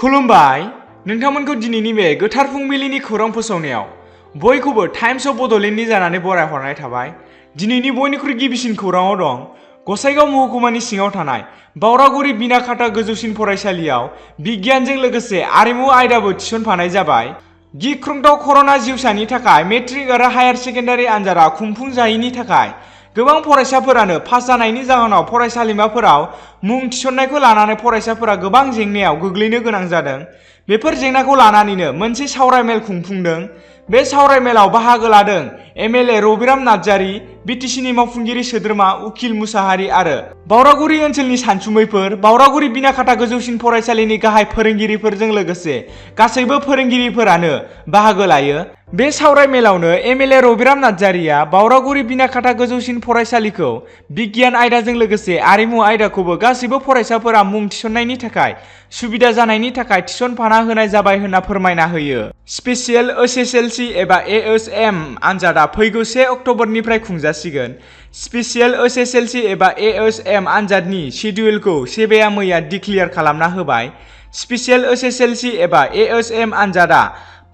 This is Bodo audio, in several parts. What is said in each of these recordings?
खुलुमबाय नोंथांमोनखौ दिनैनि बे गोथार फुंबिलिनि खौरां फोसावनायाव बयखौबो टाइम्स अफ बड'लेण्डनि जानानै बरायहरनाय थाबाय। दिनैनि बयनिख्रुइ गिबिसिन खौराङाव दं गसाइगाव महकुमानि सिङाव थानाय बावरागुरि बिनाखाथा गोजौसिन फरायसालियाव बिगियानजों लोगोसे आरिमु आयदाबो थिसनफानाय जाबाय। गिख्रंथाव कर'ना जिउसानि थाखाय मेट्रिक आरो हायार सेकेन्डारि आनजादा खुंफुंजायैनि थाखाय गोबां फरायसाफोरानो पास जानायनि जाहोनाव फरायसालिमाफोराव मुं थिसननायखौ लानानै फरायसाफोरा गोबां जेंनायाव गोग्लैनो गोनां जादों। बेफोर जेंनाखौ लानानैनो मोनसे सावरायमेल खुंफुंदों। बे सावरायमेलाव बाहागो लादों एमएलए रबिराम नार्जारी, बिटिसिनि मावफुंगिरि सोद्रोमा उखिल मुसाहारि आरो बावरागुरि ओनसोलनि सानसुमैफोर, बावरागुरि बिनाखाथा गोजौसिन फरायसालिनि गाहाय फोरोंगिरिफोरजों लोगोसे गासैबो फोरोंगिरिफोरानो बाहागो लायो। बे सावरायमेलावनो एमएलए रबिराम नार्जारीया बावरागुरि बिनाखाथा गोजौसिन फरायसालिखौ बिगियान आयदाजों लोगोसे आरिमु आयदाखौबो गासैबो फरायसाफोरा मुं थिसननायनि थाखाय सुबिदा जानायनि थाखाय थिसनफाना होनाय जाबाय होनना फोरमायना होयो। स्पेसियेल HSLC एबा ASM आनजादा फैगौ 1 अक्ट'बरनिफ्राय खुंजासिगोन। स्पेसियेल HSLC एबा ASM आनजादनि शेड्युलखौ सेबाया मैया डिक्लियार खालामना होबाय। स्पेसियेल HSLC एबा ASM आनजादा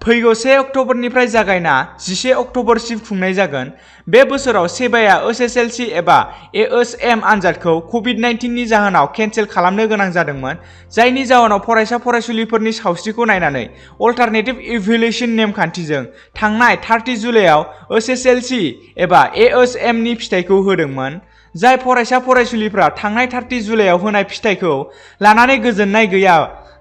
फैगौ 1 अक्ट'बरनिफ्राय जागायना 11 अक्ट'बरसिम खुंनाय जागोन। बे बोसोराव सेबाया HSLC एबा ASM आनजादखौ कभिड-19नि जाहोनाव केन्सेल खालामनो गोनां जादोंमोन, जायनि जाहोनाव फरायसा फरायसुलिफोरनि सावस्रिखौ नायनानै अल्टारनेटिभ इभ्यालुएसन नेमखान्थिजों थांनाय 30 जुलाइआव HSLC एबा ASM नि फिथाइखौ होदोंमोन। जाय फरायसा फरायसुलिफ्रा थांनाय 30 जुलाइआव होनाय फिथाइखौ लानानै गोजोननाय गैया,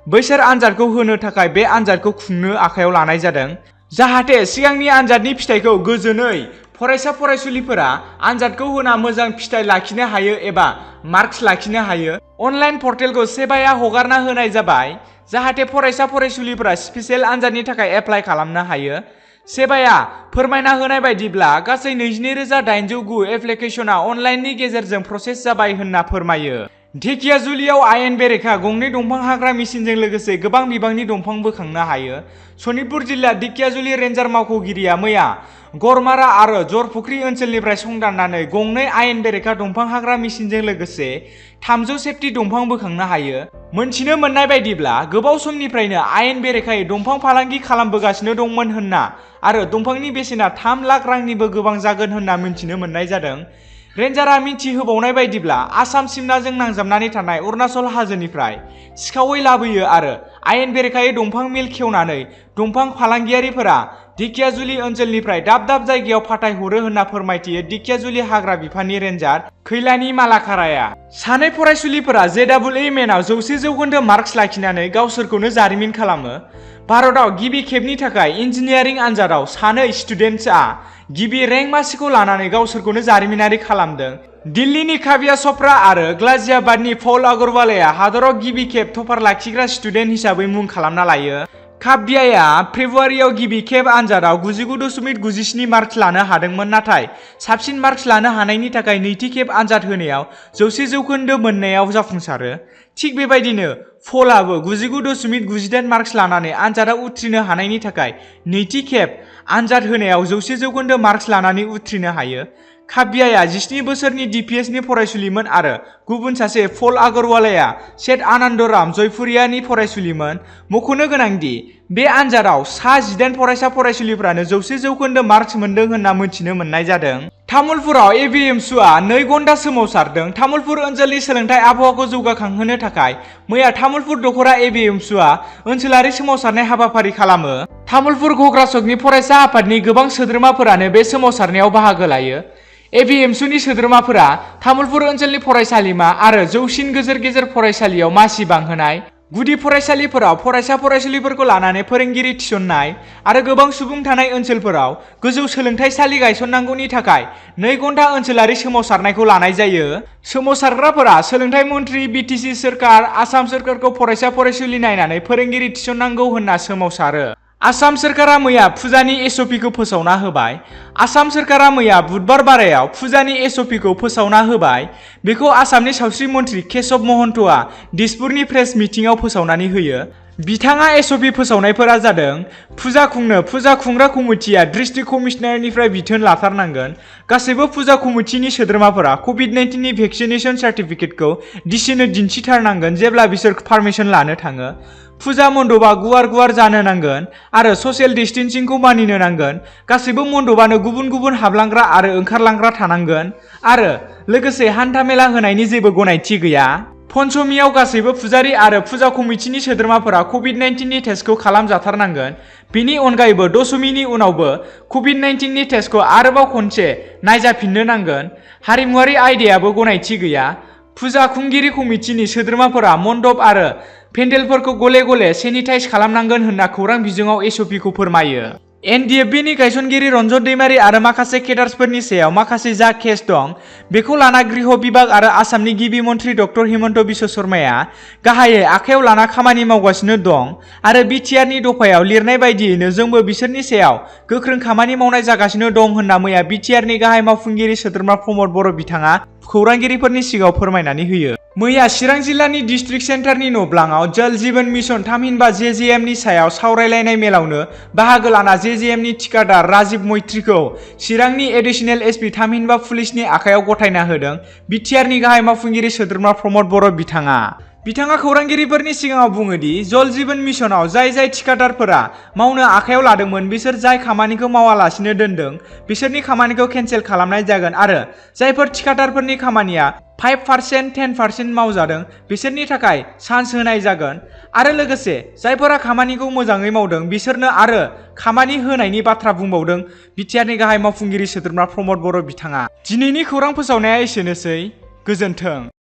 बैसोर आनजादखौ होनो थाखाय बे आनजादखौ खुंनो आखायाव लानाय जादों। जाहाथे सिगांनि आनजादनि फिथाइखौ गोजोनै फरायसा फरायसुलिफोरा आनजादखौ होना मोजां फिथाइ लाखिनो हायो एबा मार्कस लाखिनो हायो। अनलाइन पर्टेलखौ सेबाया हगारना होनाय जाबाय, जाहाथे फरायसा फरायसुलिफोरा स्पेसियेल आनजादनि थाखाय एप्लाइ खालामनो हायो। सेबाया फोरमायना होनाय बायदिब्ला गासै 22,809 एप्लिकेशना अनलाइननि गेजेरजों प्रसेस जाबाय होनना फोरमायो। ढेकियाजुलियाव आयेन बेरेखा गंनै दंफां हाग्रा मेसिनजों लोगोसे गोबां बिबांनि दंफां बोखांनो हायो। सनितपुर जिल्ला ढेकियाजुलि रेन्जार मावख'गिरिया मैया गरमारा आरो जरफुख्रि ओनसोलनिफ्राय संदाननानै गंनै आयेन बेरेखा दंफां हाग्रा मेसिनजों लोगोसे 300 सेप्टि दंफां बोखांनो हायो। मोनथिनो मोननाय बायदिब्ला गोबाव समनिफ्रायनो आयेन बेरेखायै दंफां फालांगि खालामबोगासिनो दंमोन होनना आरो दंफांनि बेसेना 3 लाख रांनिबो गोबां जागोन होनना मिन्थिनो मोननाय जादों। रेन्जारआ मिथिहोबावनाय बायदिब्ला आसाम सिमनाजों नांजाबनानै थानाय अरुणाचल हाजोनिफ्राय सिखावै लाबोयो आरो आयेन बेरेखायै दंफां मिल खेवनानै दंफां फालांगियारिफोरा ढेकियाजुलि ओनसोलनिफ्राय दाब दाब जायगायाव फाथायहरो होनना फोरमायथियो ढेकियाजुलि हाग्रा बिफाननि रेन्जार खैलानि मालाकाराया। सानै फरायसुलिफोरा JEE मेनआव 100% मार्कस लाखिनानै गावसोरखौनो जारिमिन खालामो। भारतआव गिबि खेबनि थाखाय इन्जिनियारिं आनजादाव सानै स्टुडेन्ट्सआ गिबि रेंक मासिखौ लानानै गावसोरखौनो जारिमिनारि खालामदों। दिल्लीनि काव्या च'प्रा आरो गाजियाबादनि पल अग्रवालआ हादराव गिबि खेब टपार लाखिग्रा स्टुडेन्ट हिसाबै मुं खालामना लायो। काव्याया फेब्रुवारियाव गिबि खेब आनजादाव 99.97 मार्कस लानो हादोंमोन, नाथाय साबसिन मार्कस लानो हानायनि थाखाय नैथि खेब आनजाद होनायाव 100% मोननायाव जाफुंसारो। थिग बेबायदिनो पलाबो 99.98 मार्कस लानानै आनजादाव उथ्रिनो हानायनि थाखाय नैथि खेब आनजाद होनायाव 100% मार्कस लानानै उथ्रिनो हायो। काव्याया 17 बोसोरनि DPSनि फरायसुलिमोन आरो गुबुन सासे पल अग्रवालआ सेट आनन्दराम जयपुरियानि फरायसुलिमोन। मख'नो गोनांदि बे आनजादाव सा 18 फरायसा फरायसुलिफ्रानो 100% मार्कस मोनदों होनना मिथिनो मोननाय जादों। तामुलपुराव ABMSUआ 2 घन्टा सोमावसारदों। तामुलपुर ओनसोलनि सोलोंथाइ आबहावाखौ जौगाखांहोनो थाखाय मैया तामुलपुर दख'रा ABMSUआ ओनसोलारि सोमावसारनाय हाबाफारि खालामो। तामुलपुर घग्राचकनि फरायसा आफादनि गोबां सोद्रोमाफोरानो बे सोमावसारनायाव बाहागो लायो। ABMSUनि सोद्रोमाफोरा तामुलपुर ओनसोलनि फरायसालिमा आरो जौसिन गेजेर फरायसालियाव मासि बांहोनाय, गुदि फरायसालिफोराव फरायसा फरायसुलिफोरखौ लानानै फोरोंगिरि थिसननाय आरो गोबां सुबुं थानाय ओनसोलफोराव गोजौ सोलोंथाइसालि गायसननांगौनि थाखाय 2 घन्टा ओनसोलारि सोमावसारनायखौ लानाय जायो। सोमावसारग्राफोरा सोलोंथाइ मन्थ्रि, BTC सोरखार, आसाम सोरखारखौ फरायसा फरायसुलि नायनानै फोरोंगिरि थिसननांगौ होनना सोमावसारो। आसाम सोरखारा मैया फुजानि SOPखौ फोसावना होबाय। आसाम सोरखारा मैया बुधबार बारायाव फुजानि SOPखौ फोसावना होबाय। बेखौ आसामनि सावस्रि मन्थ्रि केशव महन्तआ दिसपुरनि प्रेस मिटिंआव फोसावनानै होयो। बिथाङा SOP फोसावनायफोरा जादों फुजा खुंनो फुजा खुंग्रा कमिटिया डिस्ट्रिक्ट कमिशनारनिफ्राय बिथोन लाथारनांगोन। गासैबो फुजा कमिटिनि सोद्रोमाफोरा कभिड-19 नि भेक्सिनेसन सार्टिफिकेटखौ DCनो दिन्थिथारनांगोन जेब्ला बिसोर पारमिसन लानो थाङो। फुजा मन्दपआ गुवार गुवार जानो नांगोन आरो ससियेल डिस्टेन्सिंखौ मानिनो नांगोन। गासैबो मन्दपानो गुबुन गुबुन हाबलांग्रा आरो ओंखारलांग्रा थानांगोन आरो लोगोसे हान्थामेला होनायनि जेबो गनायथि गैया। पन्चमीआव गासैबो फुजारि आरो फुजा कमिटिनि सोद्रोमाफोरा कभिड-19नि टेस्टखौ खालामजाथारनांगोन। बेनि अनगायैबो दशमीनि उनावबो कभिड-19नि टेस्टखौ आरोबाव खनसे नायजाफिननो नांगोन। हारिमुआरि आयदायाबो गनायथि गैया। फुजा खुंगिरि कमिटिनि सोद्रोमाफोरा मन्दप आरो पेन्डेलफोरखौ गले गले सेनिटाइज खालामनांगोन होनना खौरां बिजोङाव एसअपिखौ फोरमायो। एनडिएफबिनि गायसनगिरि रन्जन दैमारी आरो माखासे केडार्सफोरनि सायाव माखासे जा केस दं बेखौ लाना गृह बिभाग आरो आसामनि गिबि मन्थ्रि डक्टर हिमन्त बिश्व शर्माया गाहायै आखायाव लाना खामानि मावगासिनो दं आरो बिटिआरनि दफायाव लिरनाय बायदियैनो जोंबो बिसोरनि सायाव गोख्रों खामानि मावनाय जागासिनो दं होनना मैया बिटिआरनि गाहाय मावफुंगिरि सोद्रोमा प्रमद बर' बिथाङा खौरांगिरिफोरनि सिगाङाव फोरमायनानै होयो। मैया चिरां जिल्लानि डिस्ट्रिक्ट सेन्टारनि न'ब्लाङाव जल जीवन मिशन थामहिनबा जेजेएमनि सायाव सावरायलायनाय मेलावनो बाहागो लाना जेजेएमनि थिकादार राजिब मैत्रीखौ चिरांनि एडिशनेल एसपि थामहिनबा पुलिसनि आखायाव गथायना होदों बिटिआरनि गाहाय मावफुंगिरि सोद्रोमा प्रमद बर' बिथाङा खौरांगिरिफोरनि सिगाङाव बुङोदि जल जीवन मिशनाव जाय थिकादारफोरा मावनो आखायाव लादोंमोन बिसोर जाय खामानिखौ मावालासिनो दोनदों बिसोरनि खामानिखौ केन्सेल खालामनाय जागोन आरो जायफोर थिकादारफोरनि खामानिया 5%, 10% मावजादों बिसोरनि थाखाय चान्स होनाय जागोन आरो लोगोसे जायफोरा खामानिखौ मोजाङै मावदों बिसोरनो आरो खामानि होनायनि बाथ्रा बुंबावदों बिटिआरनि गाहाय मावफुंगिरि सोद्रोमा प्रमद बर' बिथाङा। दिनैनि खौरां फोसावनाया एसेनोसै। गोजोन्थों।